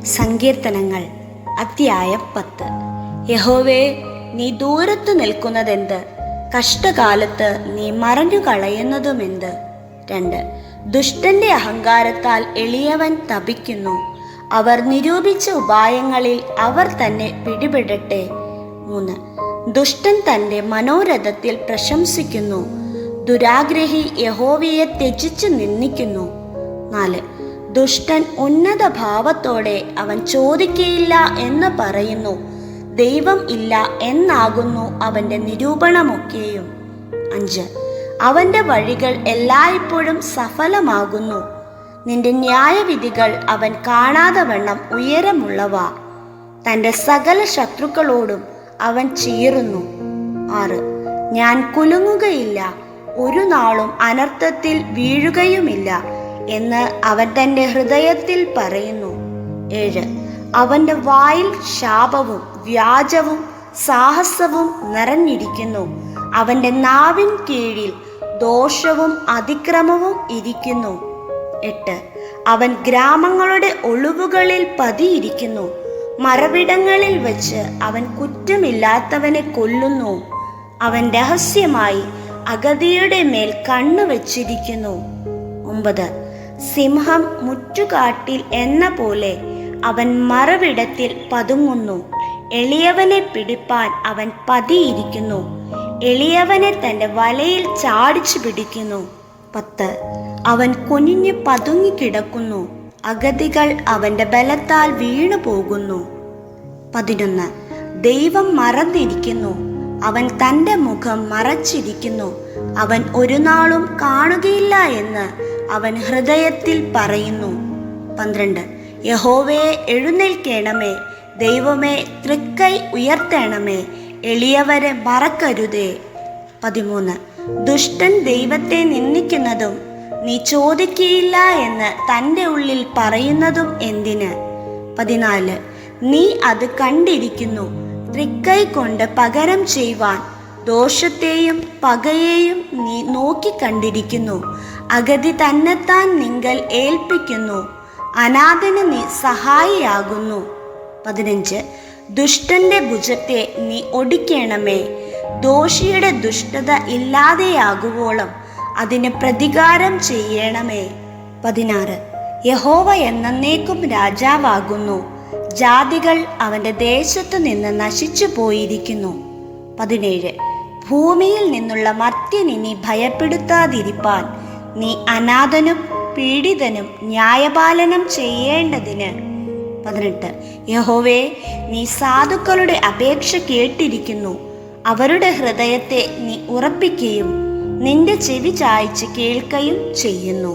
സങ്കീർത്തനങ്ങൾ അധ്യായം 10. യഹോവേ, നീ ദൂരത്ത് നിൽക്കുന്നതെന്ത്? കഷ്ടകാലത്ത് നീ മറഞ്ഞു കളയുന്നതുമെന്ത്? 2. ദുഷ്ടന്റെ അഹങ്കാരത്താൽ എളിയവൻ തപിക്കുന്നു. അവർ നിരൂപിച്ച ഉപായങ്ങളിൽ അവർ തന്നെ പിടിപെടട്ടെ. 3. ദുഷ്ടൻ തന്റെ മനോരഥത്തിൽ പ്രശംസിക്കുന്നു. ദുരാഗ്രഹി യഹോവയെ ത്യജിച്ച് നിന്ദിക്കുന്നു. 4. ദുഷ്ടൻ ഉന്നത ഭാവത്തോടെ അവൻ ചോദിക്കയില്ല എന്ന് പറയുന്നു. ദൈവം ഇല്ല എന്നാകുന്നു അവന്റെ നിരൂപണമൊക്കെയും. 5. അവന്റെ വഴികൾ എല്ലായ്പ്പോഴും സഫലമാകുന്നു. നിന്റെ ന്യായവിധികൾ അവൻ കാണാതെ വണ്ണം ഉയരമുള്ളവ. തൻ്റെ സകല ശത്രുക്കളോടും അവൻ ചീറുന്നു. 6. ഞാൻ കുലുങ്ങുകയില്ല, ഒരു നാളും അനർത്ഥത്തിൽ വീഴുകയുമില്ല എന്ന് അവൻ തൻ്റെ ഹൃദയത്തിൽ പറയുന്നു. 7. അവൻ്റെ വായിൽ ശാപവും വ്യാജവും സാഹസവും നിറഞ്ഞിരിക്കുന്നു. അവൻ്റെ നാവിൻ കീഴിൽ ദോഷവും അതിക്രമവും ഇരിക്കുന്നു. 8. അവൻ ഗ്രാമങ്ങളുടെ ഒളിവുകളിൽ പതിയിരിക്കുന്നു. മറവിടങ്ങളിൽ വെച്ച് അവൻ കുറ്റമില്ലാത്തവനെ കൊല്ലുന്നു. അവൻ രഹസ്യമായി അഗതിയുടെ മേൽ കണ്ണു വച്ചിരിക്കുന്നു. 9. സിംഹം മുറ്റുകാട്ടിൽ എന്ന പോലെ അവൻ മറവിടത്തിൽ പതുങ്ങുന്നു. എളിയവനെ പിടിപ്പാൻ അവൻ പതിയിരിക്കുന്നു. എളിയവനെ തൻ്റെ വലയിൽ ചാടിച്ചു പിടിക്കുന്നു. 10. അവൻ കുനിഞ്ഞു പതുങ്ങിക്കിടക്കുന്നു. അഗതികൾ അവൻ്റെ ബലത്താൽ വീണു പോകുന്നു. 11. ദൈവം മറന്നിരിക്കുന്നു. അവൻ തൻ്റെ മുഖം മറച്ചിരിക്കുന്നു. അവൻ ഒരു നാളും കാണുകയില്ല എന്ന് അവൻ ഹൃദയത്തിൽ പറയുന്നു. 12. യഹോവേ, എഴുന്നേൽക്കണമേ. ദൈവമേ, തൃക്കൈ ഉയർത്തണമേ. എളിയവരെ മറക്കരുതേ. 13. ദുഷ്ടൻ ദൈവത്തെ നിന്ദിക്കുന്നതും നീ ചോദിക്കയില്ല എന്ന് തൻ്റെ ഉള്ളിൽ പറയുന്നതും എന്തിന്? 14. നീ അത് കണ്ടിരിക്കുന്നു. തൃക്കൈ കൊണ്ട് പകരം ചെയ്യുവാൻ ദോഷത്തെയും പകയെയും നീ നോക്കിക്കണ്ടിരിക്കുന്നു. അഗതി തന്നെത്താൻ നിങ്കൽ ഏൽപ്പിക്കുന്നു. അനാഥന് നീ സഹായിയാകുന്നു. 15. ദുഷ്ടന്റെ ഭുജത്തെ നീ ഒടിക്കണമേ. ദോഷിയുടെ ദുഷ്ടത ഇല്ലാതെയാകുവോളം അതിന് പ്രതികാരം ചെയ്യണമേ. 16. യഹോവ എന്നേക്കും രാജാവാകുന്നു. ജാതികൾ അവൻ്റെ ദേശത്തു നിന്ന് നശിച്ചു പോയിരിക്കുന്നു. 17. ഭൂമിയിൽ നിന്നുള്ള മർത്യനെ നീ ഭയപ്പെടുത്താതിരിപ്പാൻ നീ അനാഥനും പീഡിതനും ന്യായപാലനം ചെയ്യേണ്ടതിന്. 18. യഹോവേ, നീ സാധുക്കളുടെ അപേക്ഷ കേട്ടിരിക്കുന്നു. അവരുടെ ഹൃദയത്തെ നീ ഉറപ്പിക്കുകയും നിന്റെ ചെവി ചായ്ച്ച് കേൾക്കുകയും ചെയ്യുന്നു.